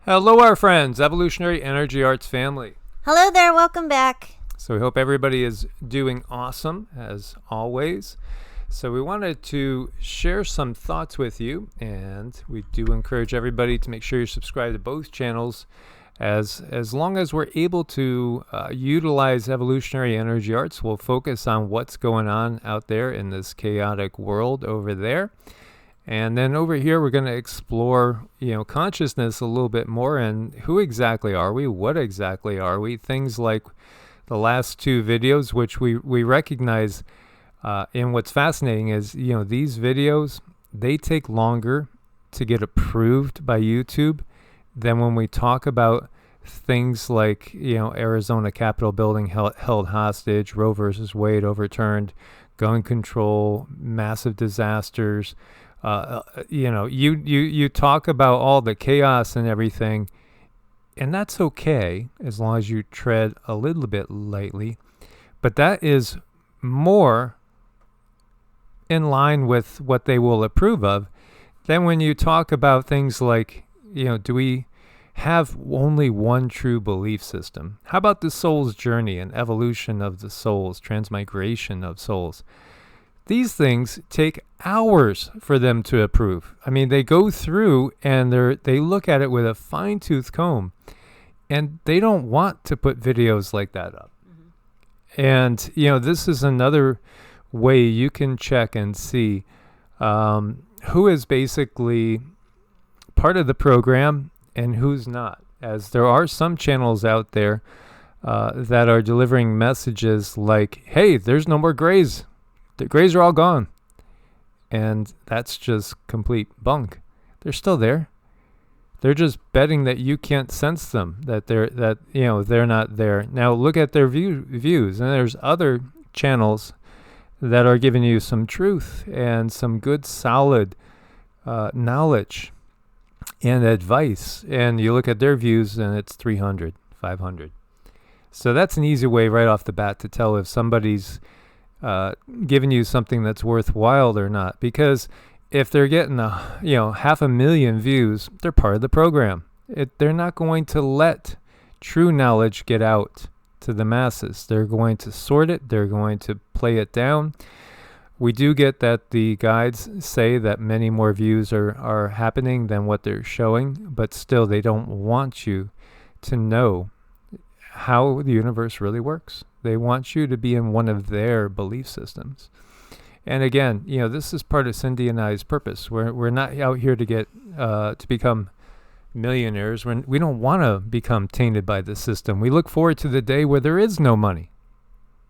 Hello, our friends, Evolutionary Energy Arts family. Hello there, welcome back. So we hope everybody is doing awesome, as always. So we wanted to share some thoughts with you, and we do encourage everybody to make sure you subscribe to both channels. As long as we're able to utilize Evolutionary Energy Arts, we'll focus on what's going on out there in this chaotic world over there. And then over here, we're going to explore, consciousness a little bit more, and who exactly are we? What exactly are we? Things like the last two videos, which we recognize. And what's fascinating is, these videos, they take longer to get approved by YouTube than when we talk about things like, Arizona Capitol building held hostage, Roe versus Wade overturned, gun control, massive disasters. You talk about all the chaos and everything, and that's okay as long as you tread a little bit lightly. But that is more in line with what they will approve of than when you talk about things like, do we have only one true belief system? How about the soul's journey and evolution of the souls, transmigration of souls? These things take hours for them to approve. I mean, they go through and they look at it with a fine-tooth comb, and they don't want to put videos like that up. Mm-hmm. And, this is another way you can check and see who is basically part of the program and who's not. As there are some channels out there that are delivering messages like, hey, there's no more grays. The grays are all gone. And that's just complete bunk. They're still there. They're just betting that you can't sense them, that they're not there. Now look at their views, and there's other channels that are giving you some truth and some good solid knowledge and advice. And you look at their views and it's 300, 500. So that's an easy way right off the bat to tell if somebody's giving you something that's worthwhile or not, because if they're getting 500,000 views, they're part of the program. They're not going to let true knowledge get out to the masses. They're going to sort it. They're going to play it down. We do get that the guides say that many more views are happening than what they're showing, but still they don't want you to know how the universe really works. They want you to be in one of their belief systems. And again, this is part of Cindy and I's purpose. We're not out here to get to become millionaires. We don't want to become tainted by the system. We look forward to the day where there is no money,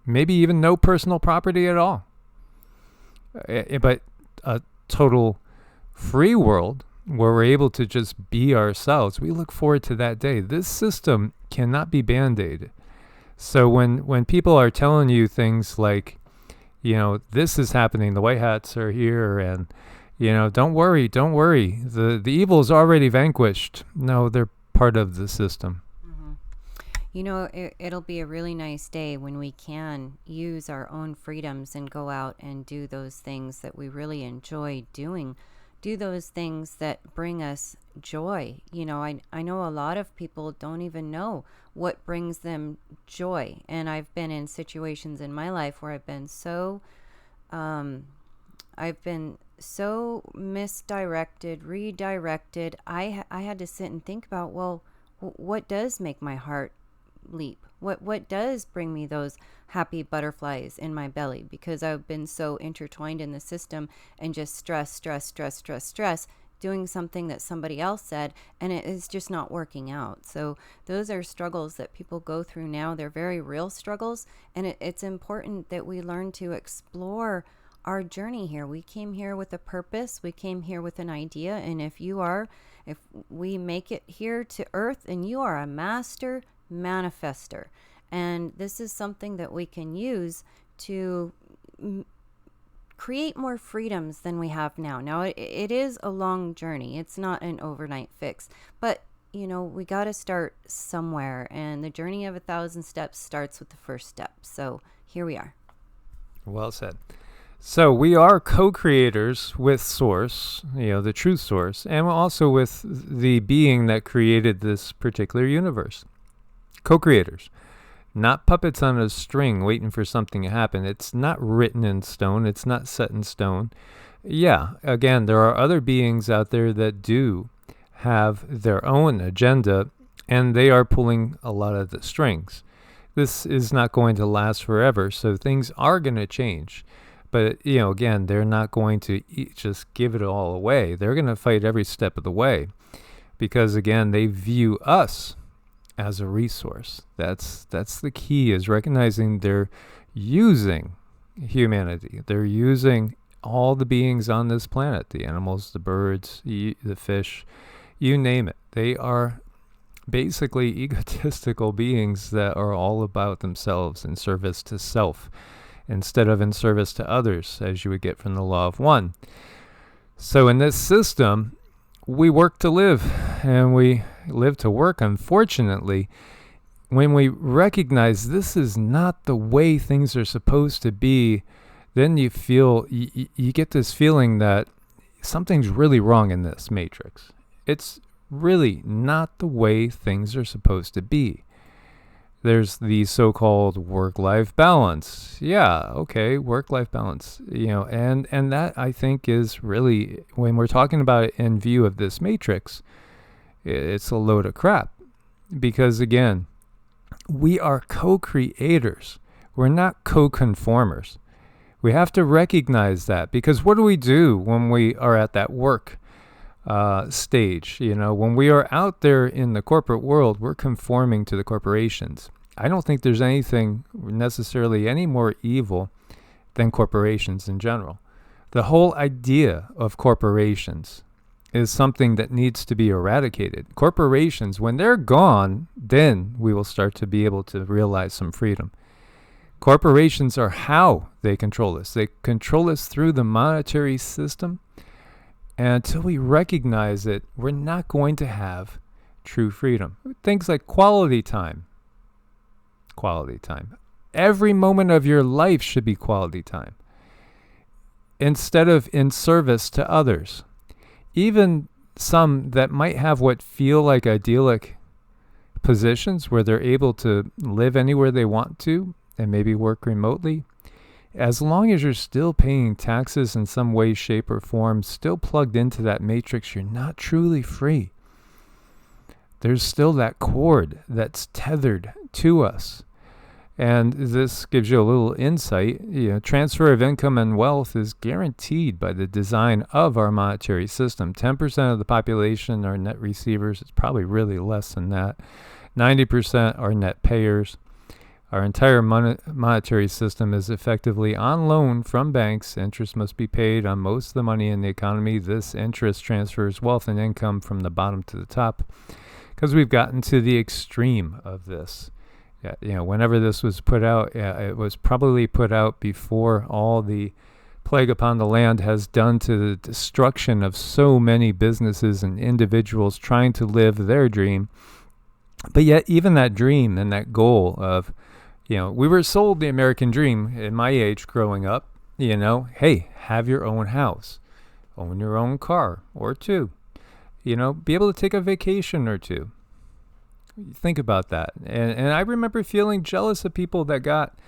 maybe even no personal property at all. But a total free world where we're able to just be ourselves. We look forward to that day. This system cannot be band-aided. So when people are telling you things like, this is happening, the white hats are here, and, don't worry, the evil is already vanquished. No, they're part of the system. Mm-hmm. It'll be a really nice day when we can use our own freedoms and go out and do those things that we really enjoy doing. Do those things that bring us joy. I know a lot of people don't even know what brings them joy. And I've been in situations in my life where I've been so misdirected, redirected. I had to sit and think about, well, what does make my heart leap? What does bring me those happy butterflies in my belly? Because I've been so intertwined in the system and just stress, doing something that somebody else said, and it is just not working out. So those are struggles that people go through now. They're very real struggles, and it's important that we learn to explore our journey here. We came here with a purpose. We came here with an idea, and if we make it here to Earth, and you are a master manifester, and this is something that we can use to create more freedoms than we have now. Now, it is a long journey. It's not an overnight fix, but we got to start somewhere, and the journey of 1,000 steps starts with the first step. So here we are. Well said. So we are co-creators with Source, the true Source, and also with the being that created this particular universe. Co-creators. Not puppets on a string waiting for something to happen. It's not written in stone. It's not set in stone. Yeah, again, there are other beings out there that do have their own agenda, and they are pulling a lot of the strings. This is not going to last forever, so things are going to change. But, again, they're not going to just give it all away. They're going to fight every step of the way because, again, they view us as a resource. That's the key, is recognizing they're using humanity. They're using all the beings on this planet, the animals, the birds, the fish, you name it. They are basically egotistical beings that are all about themselves, in service to self, instead of in service to others, as you would get from the law of one. So in this system, we work to live, and we live to work. Unfortunately, when we recognize this is not the way things are supposed to be, then you feel, you get this feeling that something's really wrong in this matrix. It's really not the way things are supposed to be. There's the so-called work-life balance. Yeah, okay, work-life balance. And that, I think, is really, when we're talking about it in view of this matrix, it's a load of crap. Because, again, we are co-creators. We're not co-conformers. We have to recognize that, because what do we do when we are at that work stage? When we are out there in the corporate world, we're conforming to the corporations. I don't think there's anything necessarily any more evil than corporations in general. The whole idea of corporations is something that needs to be eradicated. Corporations, when they're gone, then we will start to be able to realize some freedom. Corporations are how they control us. They control us through the monetary system. And until we recognize it, we're not going to have true freedom. Things like quality time. Quality time. Every moment of your life should be quality time, instead of in service to others. Even some that might have what feel like idyllic positions where they're able to live anywhere they want to and maybe work remotely, as long as you're still paying taxes in some way, shape, or form, still plugged into that matrix, you're not truly free. There's still that cord that's tethered to us. And this gives you a little insight. Transfer of income and wealth is guaranteed by the design of our monetary system. 10% of the population are net receivers. It's probably really less than that. 90% are net payers. Our entire monetary system is effectively on loan from banks. Interest must be paid on most of the money in the economy. This interest transfers wealth and income from the bottom to the top, because we've gotten to the extreme of this. Whenever this was put out, it was probably put out before all the plague upon the land has done to the destruction of so many businesses and individuals trying to live their dream. But yet, even that dream and that goal of, we were sold the American dream in my age growing up, hey, have your own house, own your own car or two, be able to take a vacation or two. Think about that. And I remember feeling jealous of people that got,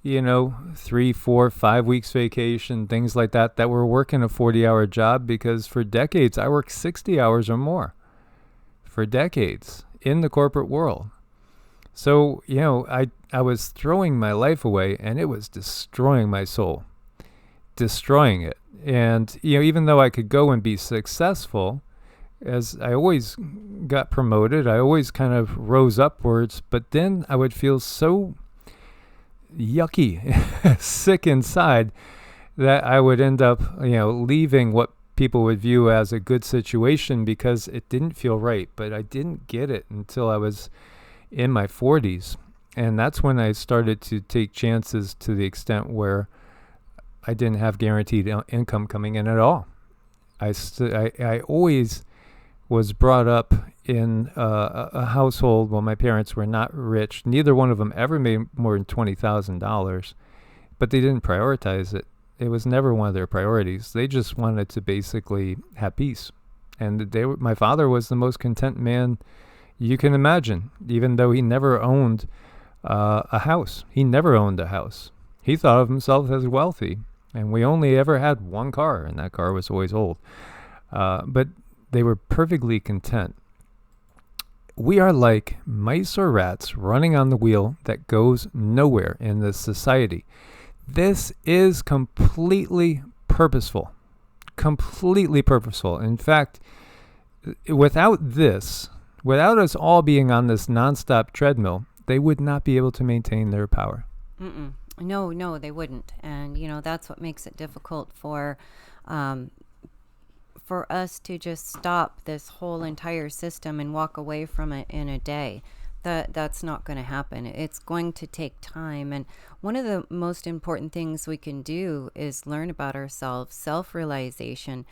3, 4, 5 weeks vacation, things like that were working a 40-hour job, because for decades I worked 60 hours or more. For decades in the corporate world. So, I was throwing my life away, and it was destroying my soul. Destroying it. And, even though I could go and be successful, as I always got promoted, I always kind of rose upwards, but then I would feel so yucky, sick inside, that I would end up, leaving what people would view as a good situation because it didn't feel right. But I didn't get it until I was in my 40s. And that's when I started to take chances to the extent where I didn't have guaranteed income coming in at all. I always was brought up in a household. Well, my parents were not rich. Neither one of them ever made more than $20,000, but they didn't prioritize it. It was never one of their priorities. They just wanted to basically have peace. And my father was the most content man you can imagine, even though he never owned a house. He never owned a house. He thought of himself as wealthy. And we only ever had one car, and that car was always old. But they were perfectly content. We are like mice or rats running on the wheel that goes nowhere in this society. This is completely purposeful. Completely purposeful. In fact, without us all being on this nonstop treadmill, they would not be able to maintain their power. No, they wouldn't. And, that's what makes it difficult for us to just stop this whole entire system and walk away from it in a day. That's not going to happen. It's going to take time. And one of the most important things we can do is learn about ourselves, self-realization,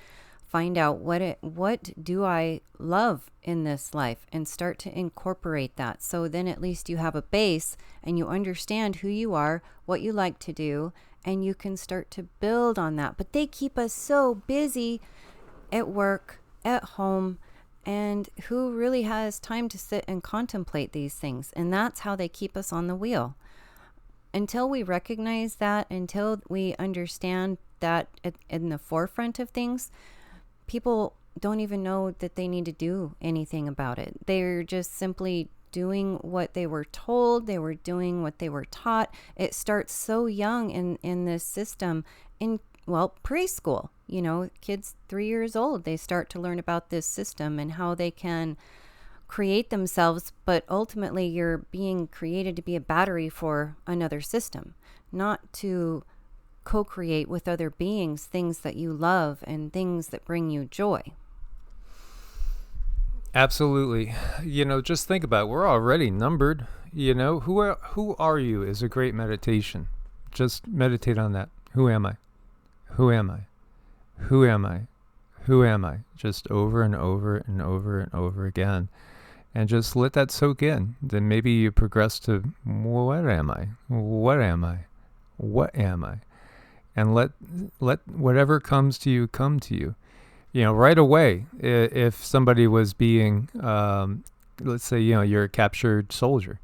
find out what do I love in this life, and start to incorporate that. So then at least you have a base and you understand who you are, what you like to do, and you can start to build on that. But they keep us so busy at work, at home, and who really has time to sit and contemplate these things? And that's how they keep us on the wheel. Until we recognize that, until we understand that in the forefront of things, people don't even know that they need to do anything about it. They're just simply doing what they were told. They were doing what they were taught. It starts so young in this system, in preschool. Kids 3 years old, they start to learn about this system and how they can create themselves. But ultimately, you're being created to be a battery for another system, not to co-create with other beings things that you love and things that bring you joy. Absolutely. Just think about it. We're already numbered. Who are you is a great meditation. Just meditate on that. Who am I? Who am I? Who am I? Who am I? Just over and over and over and over again. And just let that soak in. Then maybe you progress to, what am I? What am I? What am I? And let whatever comes to you come to you. Right away, if somebody was being, let's say, you're a captured soldier.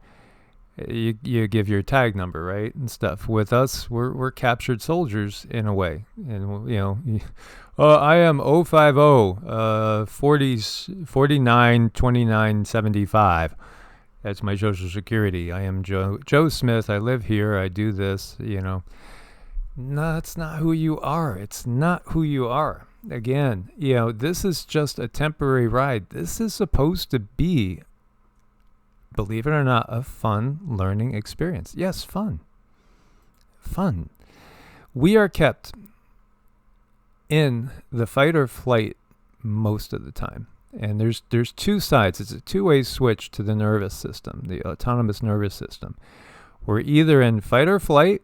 You give your tag number, right, and stuff. With us, we're captured soldiers in a way, and I am 050 49 29 75. That's my social security. I am Joe Smith. I live here. I do this. No, it's not who you are. It's not who you are. Again, this is just a temporary ride. This is supposed to be, believe it or not, a fun learning experience. Yes, fun. Fun. We are kept in the fight or flight most of the time. And there's two sides. It's a two-way switch to the nervous system, the autonomous nervous system. We're either in fight or flight,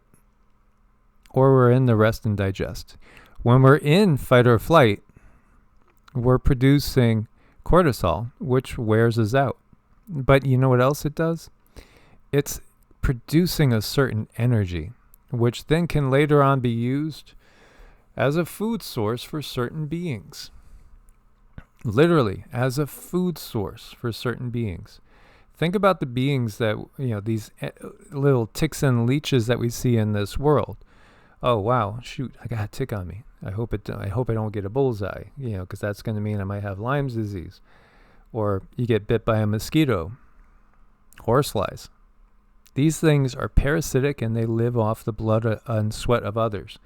or we're in the rest and digest. When we're in fight or flight, we're producing cortisol, which wears us out. But you know what else it does? It's producing a certain energy, which then can later on be used as a food source for certain beings. Literally, as a food source for certain beings. Think about the beings that, these little ticks and leeches that we see in this world. Oh, wow, shoot, I got a tick on me. I hope I don't get a bullseye, because that's going to mean I might have Lyme's disease. Or you get bit by a mosquito, horseflies. These things are parasitic and they live off the blood and sweat of others.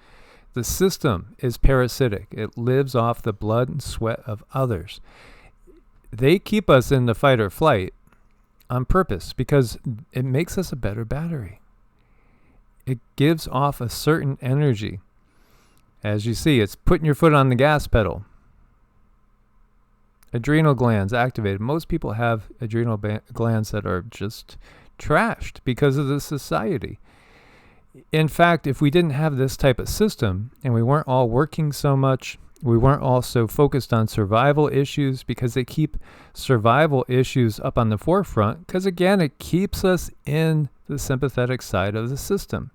The system is parasitic. It lives off the blood and sweat of others. They keep us in the fight or flight on purpose because it makes us a better battery. It gives off a certain energy. As you see, it's putting your foot on the gas pedal. Adrenal glands activated. Most people have adrenal glands that are just trashed because of the society. In fact, if we didn't have this type of system and we weren't all working so much, we weren't all so focused on survival issues, because they keep survival issues up on the forefront, because again, it keeps us in the sympathetic side of the system.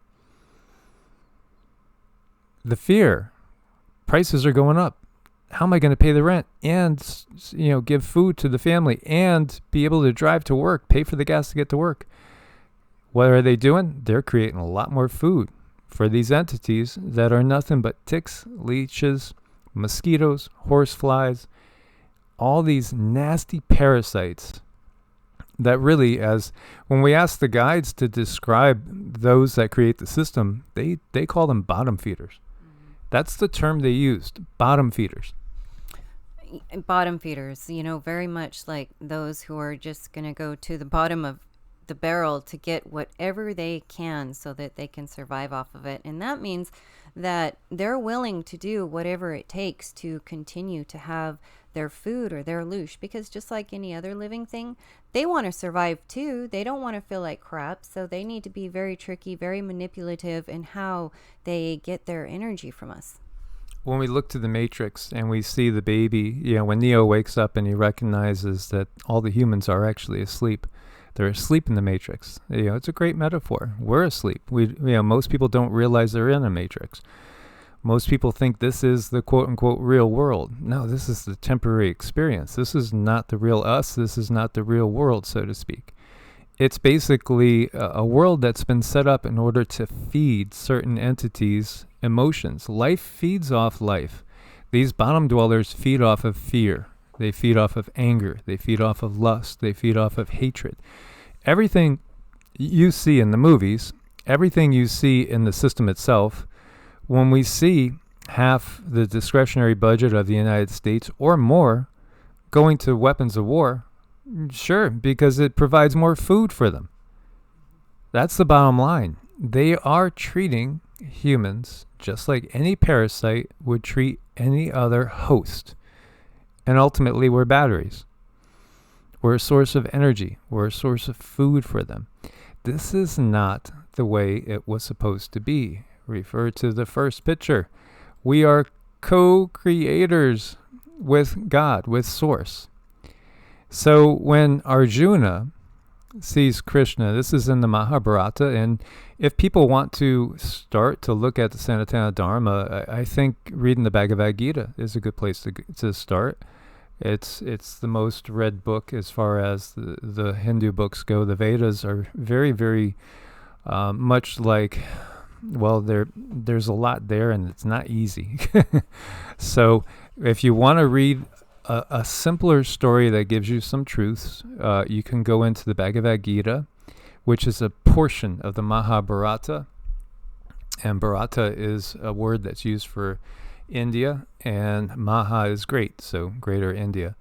the fear, prices are going up. How am I going to pay the rent and, give food to the family and be able to drive to work, pay for the gas to get to work? What are they doing? They're creating a lot more food for these entities that are nothing but ticks, leeches, mosquitoes, horseflies, all these nasty parasites that really, as when we ask the guides to describe those that create the system, they call them bottom feeders. That's the term they used, bottom feeders. Bottom feeders, very much like those who are just going to go to the bottom of the barrel to get whatever they can so that they can survive off of it. And that means that they're willing to do whatever it takes to continue to have their food or their loosh, because just like any other living thing, they want to survive too. They don't want to feel like crap, so they need to be very tricky, very manipulative in how they get their energy from us. When we look to the Matrix and we see the baby, when Neo wakes up and he recognizes that all the humans are actually asleep. They're asleep in the Matrix. It's a great metaphor. We're asleep. Most people don't realize they're in a Matrix. Most people think this is the quote-unquote real world. No, this is the temporary experience. This is not the real us. This is not the real world, so to speak. It's basically a world that's been set up in order to feed certain entities emotions. Life feeds off life. These bottom dwellers feed off of fear. They feed off of anger. They feed off of lust. They feed off of hatred. Everything you see in the movies, everything you see in the system itself, when we see half the discretionary budget of the United States or more going to weapons of war, sure, because it provides more food for them. That's the bottom line. They are treating humans just like any parasite would treat any other host. And ultimately, we're batteries. We're a source of energy. We're a source of food for them. This is not the way it was supposed to be. Refer to the first picture. We are co-creators with God, with Source. So when Arjuna sees Krishna, this is in the Mahabharata, and if people want to start to look at the Sanatana Dharma, I think reading the Bhagavad Gita is a good place to start. It's the most read book as far as the Hindu books go. The Vedas are very, very much like, well, there's a lot there, and it's not easy. So if you want to read a simpler story that gives you some truths, you can go into the Bhagavad Gita, which is a portion of the Mahabharata. And Bharata is a word that's used for India, and Maha is great, so Greater India.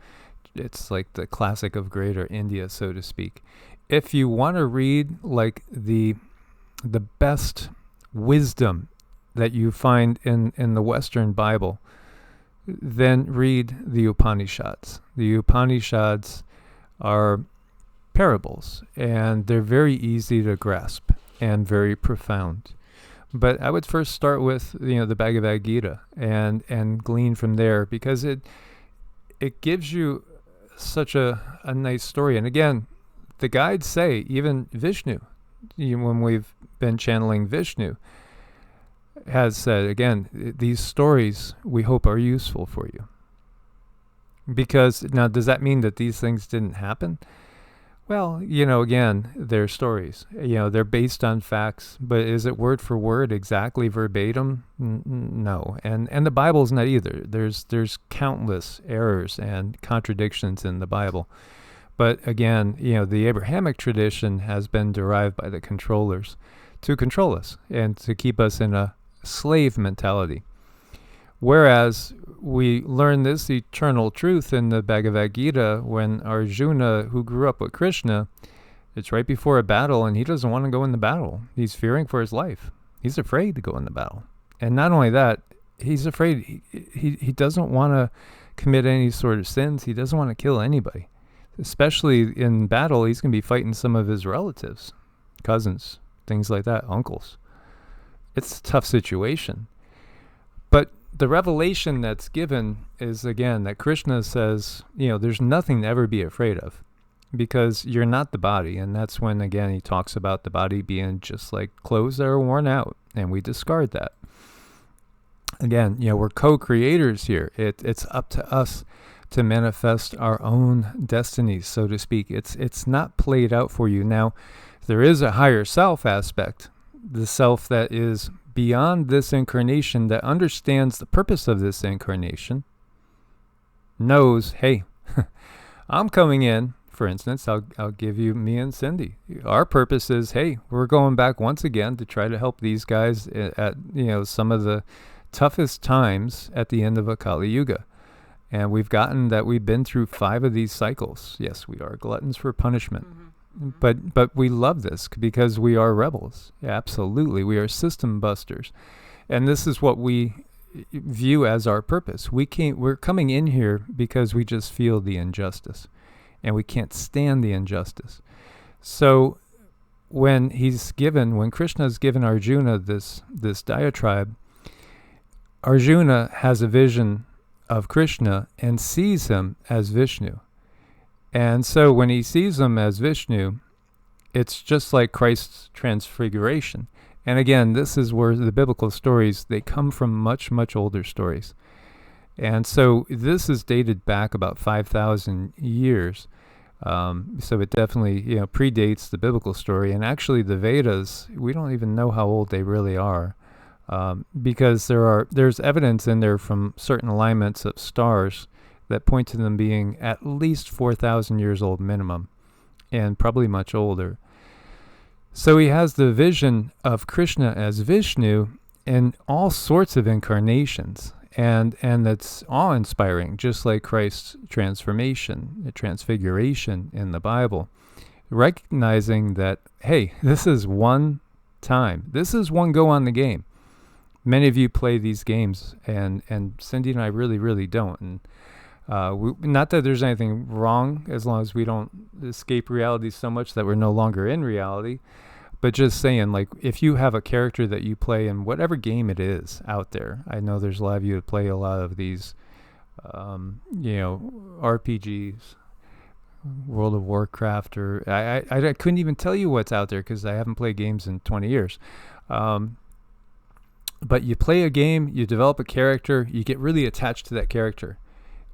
It's like the classic of Greater India, so to speak. If you want to read like the best wisdom that you find in the Western Bible, then read the Upanishads. The Upanishads are parables, and they're very easy to grasp and very profound. But I would first start with the Bhagavad Gita and glean from there, because it gives you such a nice story. And again, the guides say, even Vishnu, when we've been channeling Vishnu, has said, again, these stories we hope are useful for you. Because now, does that mean that these things didn't happen? Well, again, they're stories. They're based on facts, but is it word for word, exactly verbatim? No. And the Bible's not either. There's countless errors and contradictions in the Bible. But again, the Abrahamic tradition has been derived by the controllers to control us and to keep us in a slave mentality. Whereas we learn this eternal truth in the Bhagavad Gita when Arjuna, who grew up with Krishna, it's right before a battle and he doesn't want to go in the battle. He's fearing for his life. He's afraid to go in the battle. And not only that, he's afraid. He doesn't want to commit any sort of sins. He doesn't want to kill anybody. Especially in battle, he's going to be fighting some of his relatives, cousins, things like that, uncles. It's a tough situation. But the revelation that's given is, again, that Krishna says, there's nothing to ever be afraid of, because you're not the body. And that's when, again, he talks about the body being just like clothes that are worn out, and we discard that. Again, we're co-creators here. It's up to us to manifest our own destinies, so to speak. It's not played out for you. Now, there is a higher self aspect, the self that is beyond this incarnation, that understands the purpose of this incarnation, knows, hey, I'm coming in. For instance, I'll give you me and Cindy. Our purpose is, hey, we're going back once again to try to help these guys at some of the toughest times at the end of a Kali Yuga. And we've been through 5 of these cycles. Yes, we are gluttons for punishment. But we love this because we are rebels. Yeah, absolutely. We are system busters. And this is what we view as our purpose. We're coming in here because we just feel the injustice. And we can't stand the injustice. So when Krishna has given Arjuna this diatribe, Arjuna has a vision of Krishna and sees him as Vishnu. And so when he sees him as Vishnu, it's just like Christ's transfiguration. And again, this is where the biblical stories, they come from much, much older stories. And so this is dated back about 5,000 years. So it definitely, predates the biblical story. And actually the Vedas, we don't even know how old they really are. Because there's evidence in there from certain alignments of stars that point to them being at least 4,000 years old minimum, and probably much older. So he has the vision of Krishna as Vishnu in all sorts of incarnations, and that's awe-inspiring, just like Christ's transformation, the transfiguration in the Bible, recognizing that, hey, this is one time. This is one go on the game. Many of you play these games, and Cindy and I really, really don't. And not that there's anything wrong, as long as we don't escape reality so much that we're no longer in reality. But just saying, like, if you have a character that you play in whatever game it is out there, I know there's a lot of you that play a lot of these, RPGs, World of Warcraft, or I couldn't even tell you what's out there because I haven't played games in 20 years. But you play a game, you develop a character, you get really attached to that character.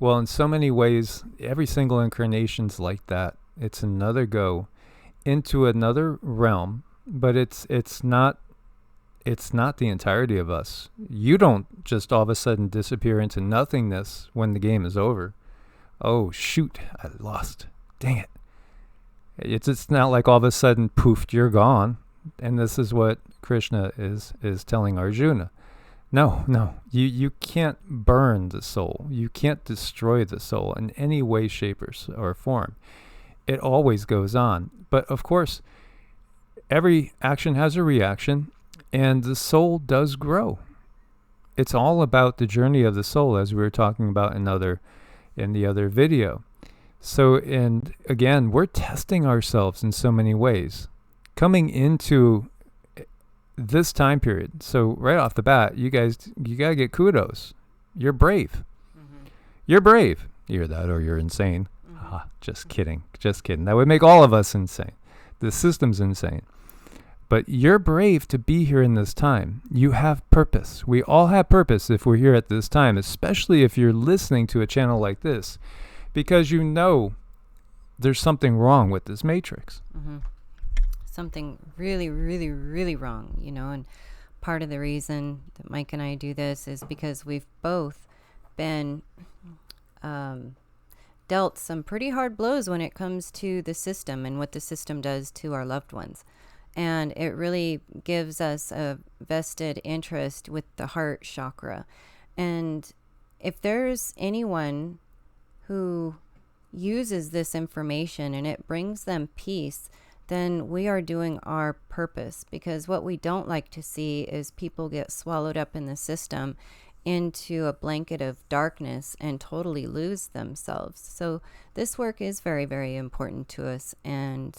Well, in so many ways, every single incarnation's like that. It's another go into another realm, but it's not the entirety of us. You don't just all of a sudden disappear into nothingness when the game is over. Oh, shoot, I lost. Dang it. It's not like all of a sudden, poof, you're gone. And this is what Krishna is telling Arjuna. No, you can't burn the soul. You can't destroy the soul in any way, shape, or form. It always goes on. But of course, every action has a reaction, and the soul does grow. It's all about the journey of the soul, as we were talking about in the other video. So, and again, we're testing ourselves in so many ways. Coming into this time period, so right off the bat, you gotta get kudos. You're brave. Mm-hmm. You're brave. Either that or you're insane. Mm-hmm. Just kidding. That would make all of us insane. The system's insane. But you're brave to be here in this time. You have purpose. We all have purpose if we're here at this time, especially if you're listening to a channel like this, because you know there's something wrong with this matrix. Mm-hmm. Something really, really, really wrong, and part of the reason that Mike and I do this is because we've both been dealt some pretty hard blows when it comes to the system and what the system does to our loved ones. And it really gives us a vested interest with the heart chakra. And if there's anyone who uses this information and it brings them peace, then we are doing our purpose, because what we don't like to see is people get swallowed up in the system into a blanket of darkness and totally lose themselves. So this work is very, very important to us, and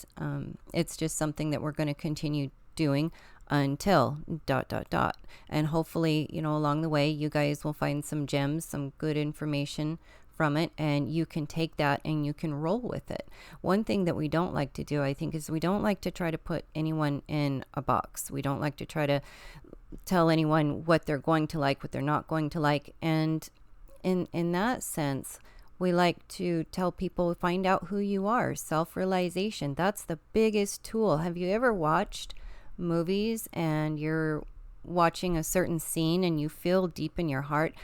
it's just something that we're going to continue doing until ... And hopefully, along the way, you guys will find some gems, some good information from it, and you can take that and you can roll with it. One thing that we don't like to do, I think, is we don't like to try to put anyone in a box. We don't like to try to tell anyone what they're going to like, what they're not going to like. And in that sense, we like to tell people, find out who you are. Self-realization, that's the biggest tool. Have you ever watched movies and you're watching a certain scene and you feel deep in your heart,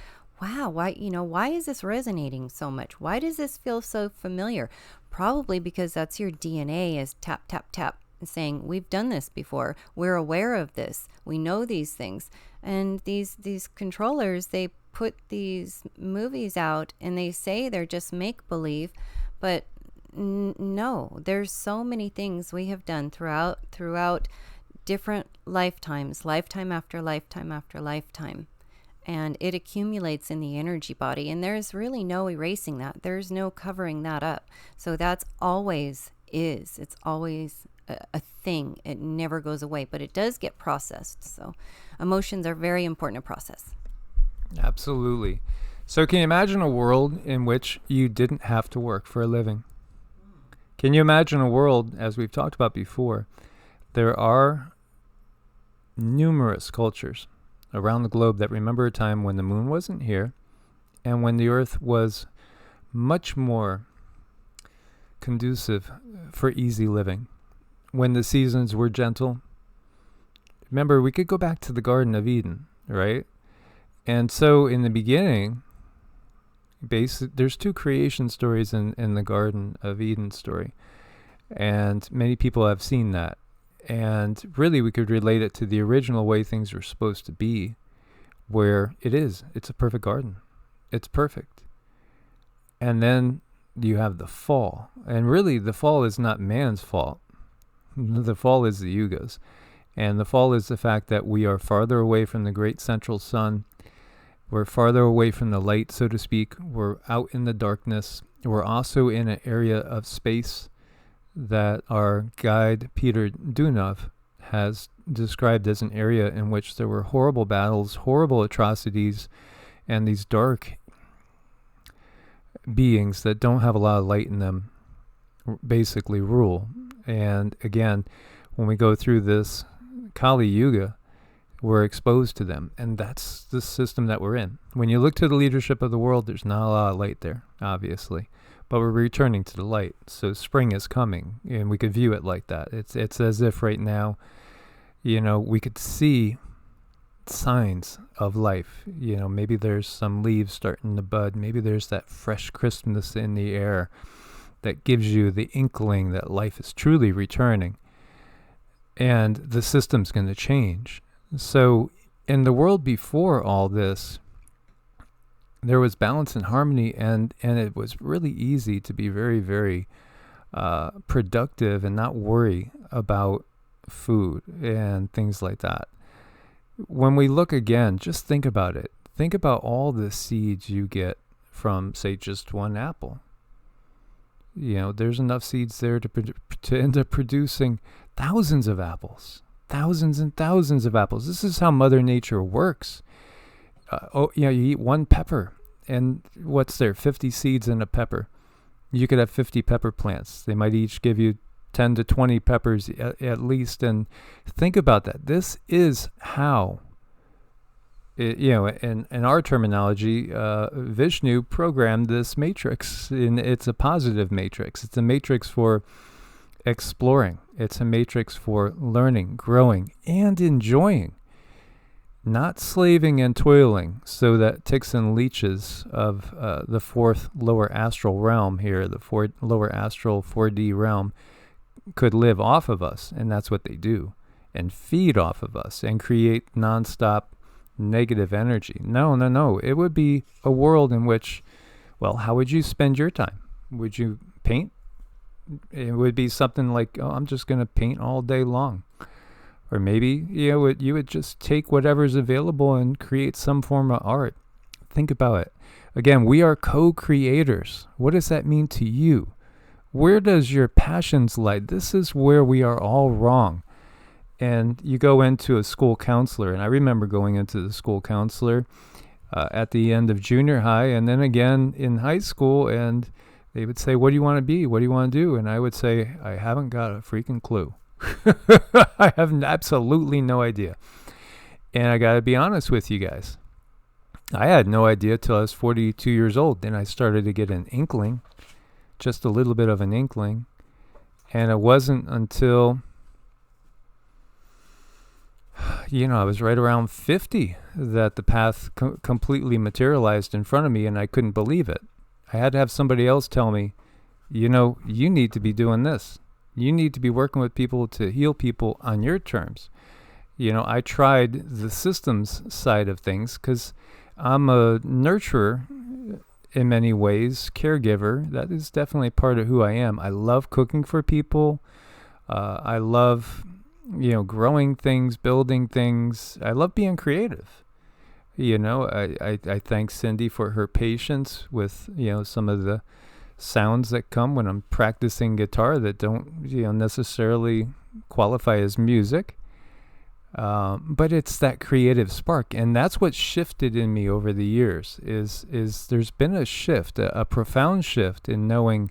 wow, why is this resonating so much? Why does this feel so familiar? Probably because that's your DNA is tap, tap, tap, saying, we've done this before. We're aware of this. We know these things. And these controllers, they put these movies out and they say they're just make-believe, but no, there's so many things we have done throughout different lifetimes, lifetime after lifetime after lifetime. And it accumulates in the energy body. And there's really no erasing that. There's no covering that up. So that's always is. It's always a thing. It never goes away, but it does get processed. So emotions are very important to process. Absolutely. So can you imagine a world in which you didn't have to work for a living? Can you imagine a world, as we've talked about before, there are numerous cultures around the globe that remember a time when the moon wasn't here and when the earth was much more conducive for easy living, when the seasons were gentle. Remember, we could go back to the Garden of Eden, right? And so in the beginning, there's two creation stories in the Garden of Eden story, and many people have seen that. And really, we could relate it to the original way things were supposed to be, where it's a perfect garden. It's perfect. And then you have the fall. And really, the fall is not man's fault. The fall is the yugas. And the fall is the fact that we are farther away from the great central sun. We're farther away from the light, so to speak. We're out in the darkness. We're also in an area of space that our guide, Peter Dunov, has described as an area in which there were horrible battles, horrible atrocities, and these dark beings that don't have a lot of light in them basically rule. And again, when we go through this Kali Yuga, we're exposed to them. And that's the system that we're in. When you look to the leadership of the world, there's not a lot of light there, obviously. But we're returning to the light. So spring is coming, and we could view it like that. It's as if right now, we could see signs of life. Maybe there's some leaves starting to bud. Maybe there's that fresh crispness in the air that gives you the inkling that life is truly returning. And the system's going to change. So in the world before all this, there was balance and harmony, and it was really easy to be very, very productive and not worry about food and things like that. When we look again, just think about it. Think about all the seeds you get from, say, just one apple. There's enough seeds there to end up producing thousands of apples. Thousands and thousands of apples. This is how Mother Nature works. You eat one pepper, and what's there? 50 seeds in a pepper. You could have 50 pepper plants. They might each give you 10 to 20 peppers at least. And think about that. This is how, in our terminology, Vishnu programmed this matrix. And it's a positive matrix. It's a matrix for exploring. It's a matrix for learning, growing, and enjoying. Not slaving and toiling, so that ticks and leeches of the fourth lower astral realm here, the lower astral 4D realm, could live off of us, and that's what they do, and feed off of us, and create nonstop negative energy. No. It would be a world in which, well, how would you spend your time? Would you paint? It would be something like, I'm just going to paint all day long. Or maybe you would just take whatever's available and create some form of art. Think about it. Again, we are co-creators. What does that mean to you? Where does your passions lie? This is where we are all wrong. And you go into a school counselor, and I remember going into the school counselor at the end of junior high, and then again in high school, and they would say, what do you want to be? What do you want to do? And I would say, I haven't got a freaking clue. I have absolutely no idea. And I got to be honest with you guys. I had no idea till I was 42 years old. Then I started to get an inkling, just a little bit of an inkling. And it wasn't until, I was right around 50 that the path completely materialized in front of me, and I couldn't believe it. I had to have somebody else tell me, you need to be doing this. You need to be working with people to heal people on your terms. I tried the systems side of things because I'm a nurturer in many ways, caregiver. That is definitely part of who I am. I love cooking for people. I love, growing things, building things. I love being creative. I thank Cindy for her patience with, some of the sounds that come when I'm practicing guitar that don't, necessarily qualify as music. But it's that creative spark, and that's what shifted in me over the years. Is there's been a shift, a profound shift in knowing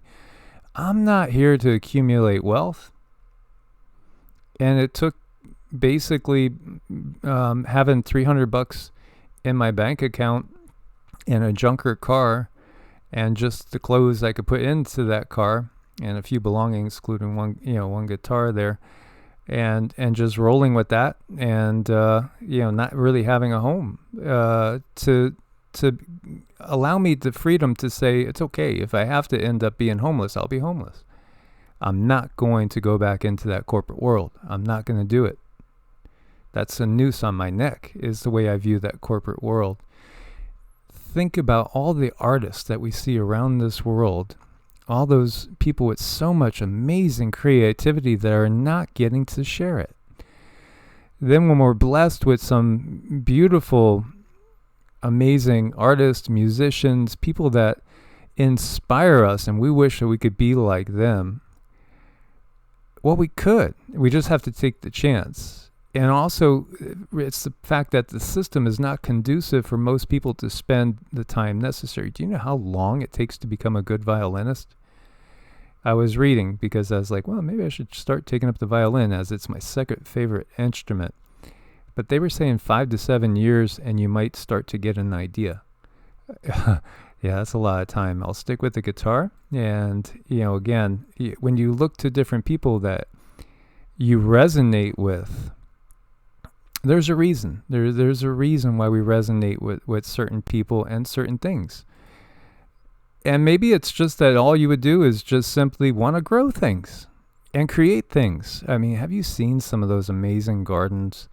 I'm not here to accumulate wealth. And it took basically having $300 in my bank account and a junker car, and just the clothes I could put into that car, and a few belongings, including one guitar there. And just rolling with that, and not really having a home to allow me the freedom to say it's okay if I have to end up being homeless, I'll be homeless. I'm not going to go back into that corporate world. I'm not going to do it. That's a noose on my neck, is the way I view that corporate world. Think about all the artists that we see around this world. All those people with so much amazing creativity that are not getting to share it. Then when we're blessed with some beautiful, amazing artists, musicians, people that inspire us and we wish that we could be like them, well, we could. We just have to take the chance. And also, it's the fact that the system is not conducive for most people to spend the time necessary. Do you know how long it takes to become a good violinist? I was reading because I was like, well, maybe I should start taking up the violin, as it's my second favorite instrument. But they were saying 5 to 7 years and you might start to get an idea. Yeah, that's a lot of time. I'll stick with the guitar. And, again, when you look to different people that you resonate with, there's a reason. There's a reason why we resonate with certain people and certain things. And maybe it's just that all you would do is just simply want to grow things and create things. I mean, have you seen some of those amazing gardens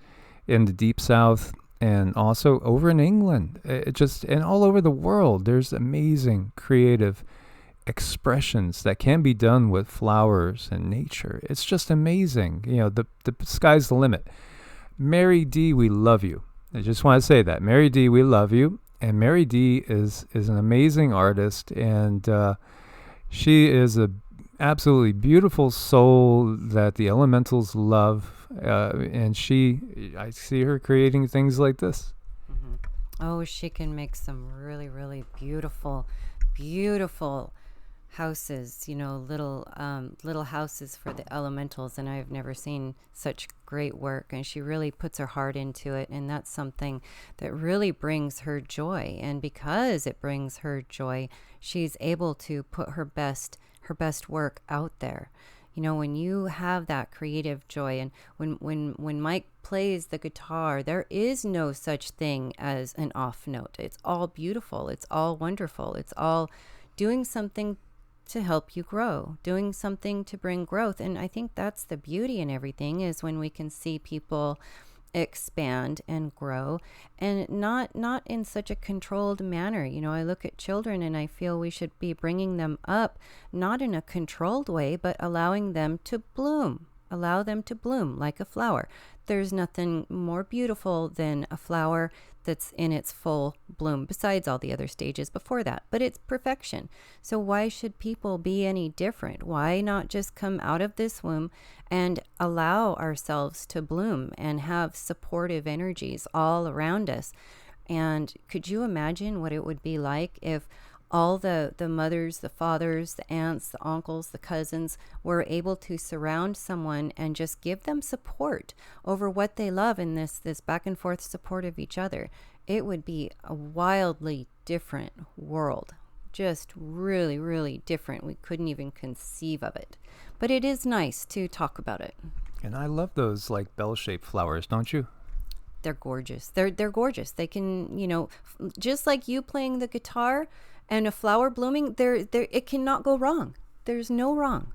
in the Deep South and also over in England? And all over the world, there's amazing creative expressions that can be done with flowers and nature. It's just amazing. The sky's the limit. Mary D, we love you. I just want to say that. Mary D, we love you. And Mary D is an amazing artist, and she is a absolutely beautiful soul that the elementals love. And I see her creating things like this. Mm-hmm. Oh, she can make some really, really beautiful, beautiful houses, little houses for the elementals, and I've never seen such great work, and she really puts her heart into it, and that's something that really brings her joy. And because it brings her joy, she's able to put her best work out there. When you have that creative joy, and when Mike plays the guitar, there is no such thing as an off note. It's all beautiful, it's all wonderful, it's all doing something to help you grow, doing something to bring growth. And I think that's the beauty in everything, is when we can see people expand and grow, and not in such a controlled manner. I look at children and I feel we should be bringing them up, not in a controlled way, but allowing them to bloom. Allow them to bloom like a flower. There's nothing more beautiful than a flower that's in its full bloom, besides all the other stages before that, but it's perfection. So why should people be any different? Why not just come out of this womb and allow ourselves to bloom and have supportive energies all around us? And could you imagine what it would be like if all the mothers, the fathers, the aunts, the uncles, the cousins were able to surround someone and just give them support over what they love in this back and forth support of each other, it would be a wildly different world. Just really, really different. We couldn't even conceive of it. But it is nice to talk about it. And I love those like bell-shaped flowers, don't you? They're gorgeous. They're gorgeous. They can, just like you playing the guitar and a flower blooming, it cannot go wrong. There's no wrong.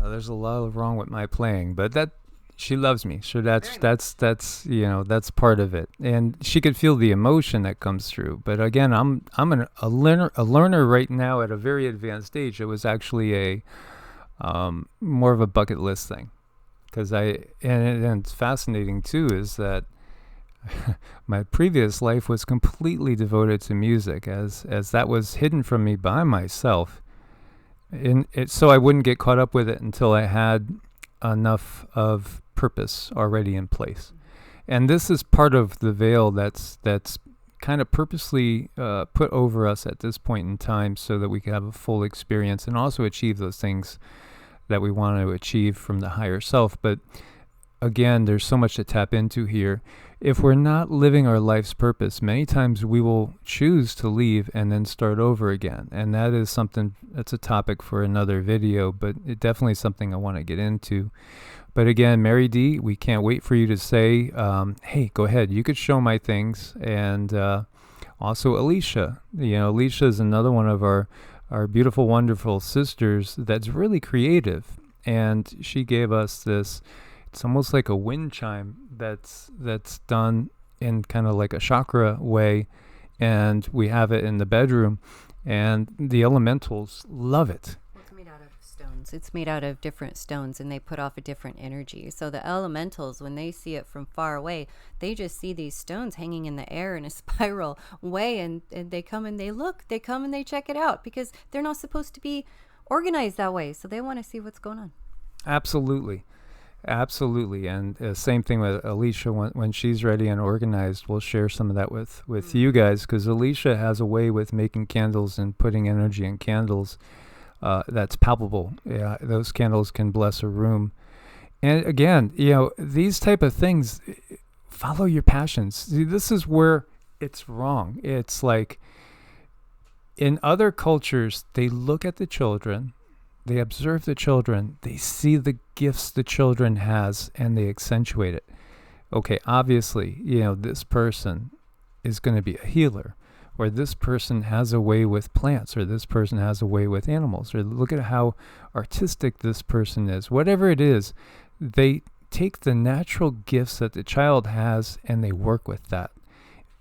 There's a lot of wrong with my playing, but that she loves me. So that's that's part of it, and she could feel the emotion that comes through. But again, I'm a learner right now at a very advanced age. It was actually a more of a bucket list thing, because and it's fascinating too is that my previous life was completely devoted to music, as that was hidden from me by myself, so I wouldn't get caught up with it until I had enough of purpose already in place. And this is part of the veil that's kind of purposely put over us at this point in time, so that we can have a full experience and also achieve those things that we want to achieve from the higher self. But again, there's so much to tap into here. If we're not living our life's purpose, many times we will choose to leave and then start over again. And that is something, that's a topic for another video, but it definitely is something I want to get into. But again, Mary D, we can't wait for you to say, hey, go ahead, you could show my things. And also Alicia. Alicia is another one of our beautiful, wonderful sisters that's really creative. And she gave us this, it's almost like a wind chime that's done in kind of like a chakra way, and we have it in the bedroom, and the elementals love it. It's made out of stones. It's made out of different stones, and they put off a different energy. So the elementals, when they see it from far away, they just see these stones hanging in the air in a spiral way, and they come and they look. They come and they check it out, because they're not supposed to be organized that way. So they want to see what's going on. Absolutely. And same thing with Alicia. When she's ready and organized, we'll share some of that with you guys, because Alicia has a way with making candles and putting energy in candles that's palpable. Yeah, those candles can bless a room. And again, these type of things, follow your passions. See, this is where it's wrong. It's like in other cultures, they look at the children, they observe the children, they see the gifts the children has, and they accentuate it. Okay, obviously, this person is going to be a healer, or this person has a way with plants, or this person has a way with animals, or look at how artistic this person is. Whatever it is, they take the natural gifts that the child has and they work with that.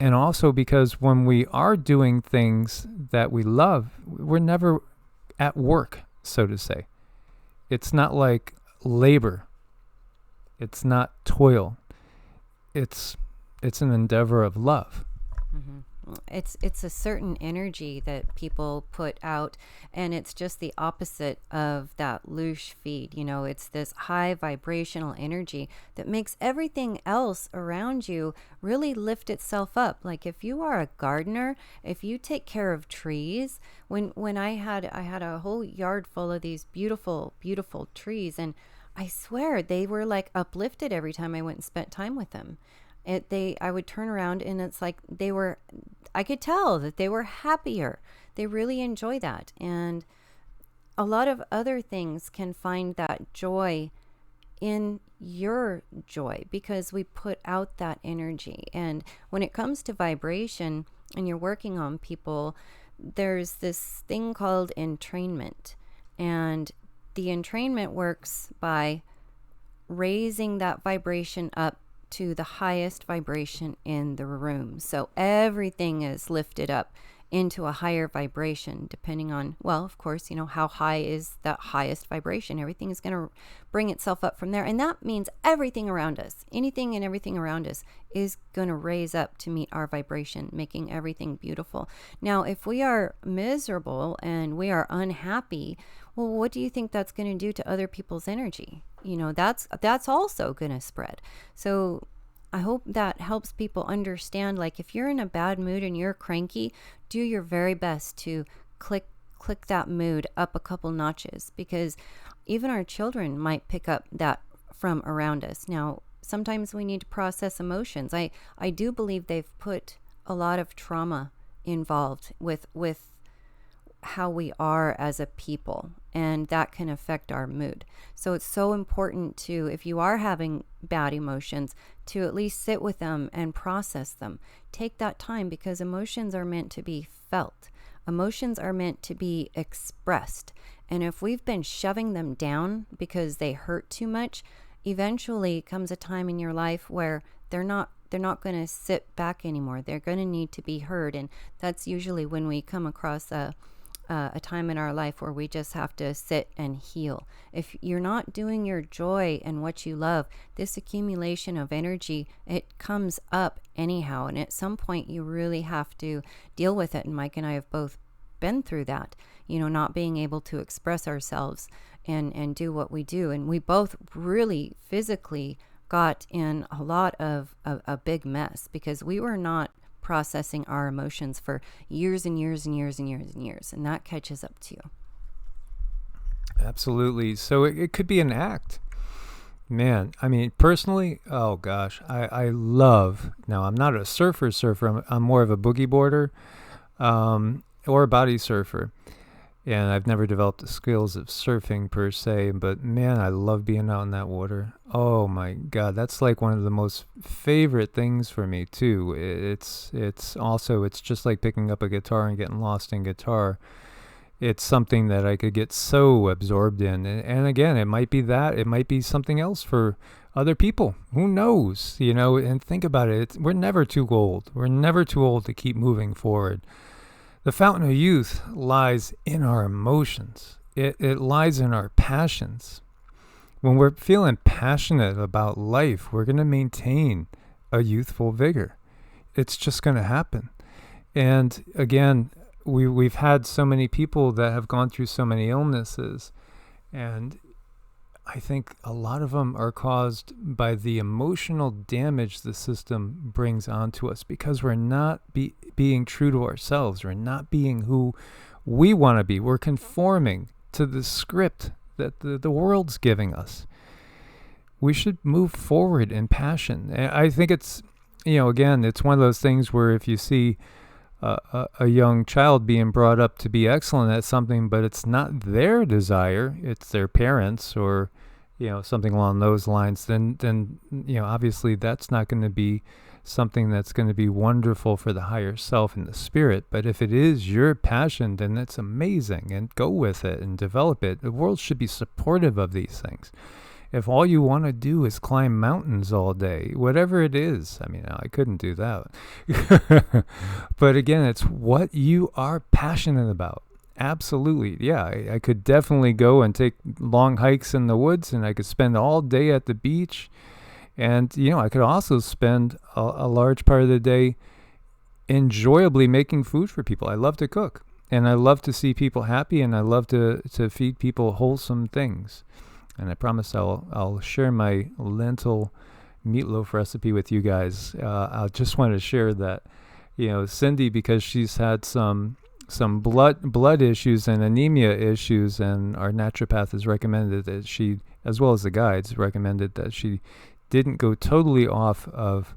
And also because when we are doing things that we love, we're never at work, so to say. It's not like labor. It's not toil. It's an endeavor of love. Mm-hmm. It's a certain energy that people put out, and it's just the opposite of that loosh feed. It's this high vibrational energy that makes everything else around you really lift itself up. Like if you are a gardener, if you take care of trees, when I had a whole yard full of these beautiful, beautiful trees, and I swear they were like uplifted every time I went and spent time with them. I would turn around and it's like I could tell that they were happier. They really enjoy that. And a lot of other things can find that joy in your joy, because we put out that energy. And when it comes to vibration and you're working on people, there's this thing called entrainment. And the entrainment works by raising that vibration up to the highest vibration in the room. So everything is lifted up into a higher vibration, depending on, well, of course, how high is that highest vibration. Everything is going to bring itself up from there. And that means everything around us, anything and everything around us is going to raise up to meet our vibration, making everything beautiful. Now, if we are miserable and we are unhappy, well, what do you think that's going to do to other people's energy? That's also going to spread. So I hope that helps people understand, like if you're in a bad mood and you're cranky, do your very best to click that mood up a couple notches, because even our children might pick up that from around us. Now, sometimes we need to process emotions. I do believe they've put a lot of trauma involved with how we are as a people, and that can affect our mood. So it's so important to, if you are having bad emotions, to at least sit with them and process them. Take that time, because emotions are meant to be felt. Emotions are meant to be expressed. And if we've been shoving them down because they hurt too much, eventually comes a time in your life where they're not going to sit back anymore. They're going to need to be heard. And that's usually when we come across a time in our life where we just have to sit and heal. If you're not doing your joy and what you love, this accumulation of energy, it comes up anyhow. And at some point you really have to deal with it. And Mike and I have both been through that, not being able to express ourselves and do what we do. And we both really physically got in a lot of a big mess, because we were not processing our emotions for years and years and years and years and years, and that catches up to you. Absolutely. So it could be an act. Man, I mean, personally, oh gosh, I love, now I'm not a surfer, I'm more of a boogie boarder, or a body surfer. And I've never developed the skills of surfing per se, but man, I love being out in that water. Oh my God, that's like one of the most favorite things for me too. It's just like picking up a guitar and getting lost in guitar. It's something that I could get so absorbed in. And again, it might be that, it might be something else for other people. Who knows? And think about it. We're never too old. We're never too old to keep moving forward. The fountain of youth lies in our emotions. It lies in our passions. When we're feeling passionate about life, we're going to maintain a youthful vigor. It's just going to happen. And again, we've had so many people that have gone through so many illnesses, and I think a lot of them are caused by the emotional damage the system brings onto us, because we're not being true to ourselves. We're not being who we want to be. We're conforming to the script that the world's giving us. We should move forward in passion. And I think it's, again, it's one of those things where if you see a young child being brought up to be excellent at something, but it's not their desire, it's their parents or something along those lines, then obviously that's not going to be something that's going to be wonderful for the higher self and the spirit. But if it is your passion, then that's amazing, and go with it and develop it. The world should be supportive of these things. If all you want to do is climb mountains all day, whatever it is, I mean, I couldn't do that. But again, it's what you are passionate about. Absolutely. Yeah, I could definitely go and take long hikes in the woods, and I could spend all day at the beach. And, I could also spend a large part of the day enjoyably making food for people. I love to cook, and I love to see people happy, and I love to feed people wholesome things. And I promise I'll share my lentil meatloaf recipe with you guys. I just want to share that, Cindy, because she's had some blood issues and anemia issues, and our naturopath has recommended that she, as well as the guides, recommended that she didn't go totally off of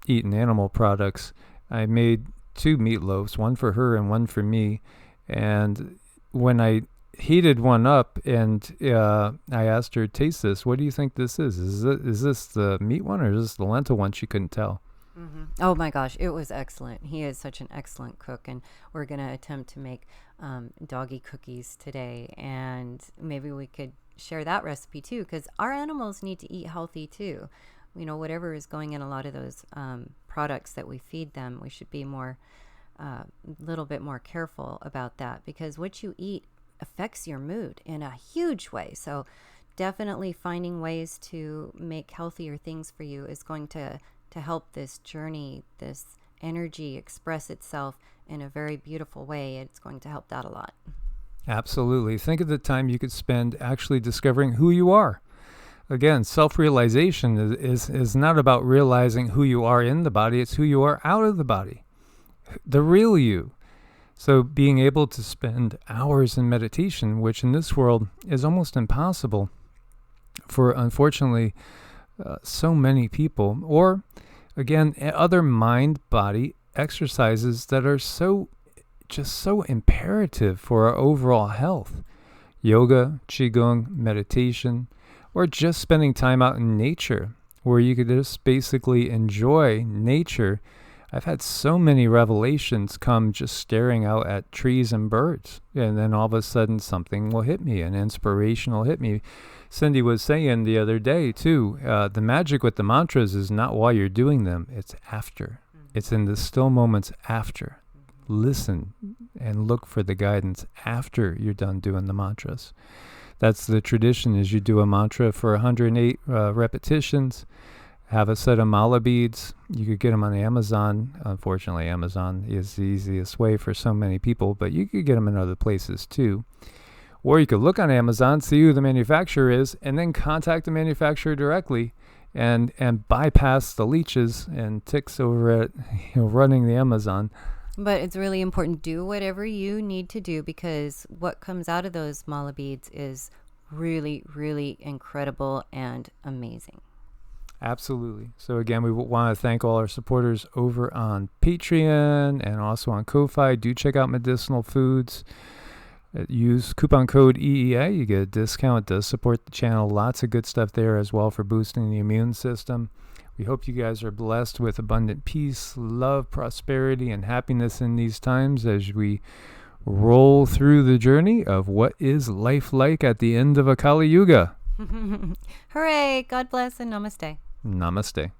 eating animal products. I made 2 meatloaves, one for her and one for me. And when I heated one up and I asked her, taste this, what do you think this is? Is this the meat one or is this the lentil one? She couldn't tell. Mm-hmm. Oh my gosh, it was excellent. He is such an excellent cook, and we're going to attempt to make doggy cookies today, and maybe we could share that recipe too, because our animals need to eat healthy too. Whatever is going in a lot of those products that we feed them, we should be a little bit more careful about that, because what you eat affects your mood in a huge way. So definitely finding ways to make healthier things for you is going to help this journey, this energy express itself in a very beautiful way. It's going to help that a lot. Absolutely. Think of the time you could spend actually discovering who you are. Again, self-realization is not about realizing who you are in the body. It's who you are out of the body. The real you. So being able to spend hours in meditation, which in this world is almost impossible for, unfortunately, so many people, or again, other mind-body exercises that are just so imperative for our overall health. Yoga, Qigong, meditation, or just spending time out in nature where you could just basically enjoy nature. I've had so many revelations come just staring out at trees and birds, and then all of a sudden something will hit me, an inspiration will hit me. Cindy was saying the other day too, the magic with the mantras is not while you're doing them, it's after. It's in the still moments after. Listen and look for the guidance after you're done doing the mantras. That's the tradition, is you do a mantra for 108 repetitions, have a set of mala beads. You could get them on Amazon. Unfortunately, Amazon is the easiest way for so many people, but you could get them in other places too. Or you could look on Amazon, see who the manufacturer is, and then contact the manufacturer directly and bypass the leeches and ticks over at running the Amazon. But it's really important. Do whatever you need to do, because what comes out of those mala beads is really, really incredible and amazing. Absolutely. So again, we want to thank all our supporters over on Patreon and also on Ko-Fi. Do check out Medicinal Foods. Use coupon code EEA. You get a discount. It does support the channel. Lots of good stuff there as well for boosting the immune system. We hope you guys are blessed with abundant peace, love, prosperity, and happiness in these times as we roll through the journey of what is life like at the end of a Kali Yuga. Hooray! God bless and namaste. Namaste.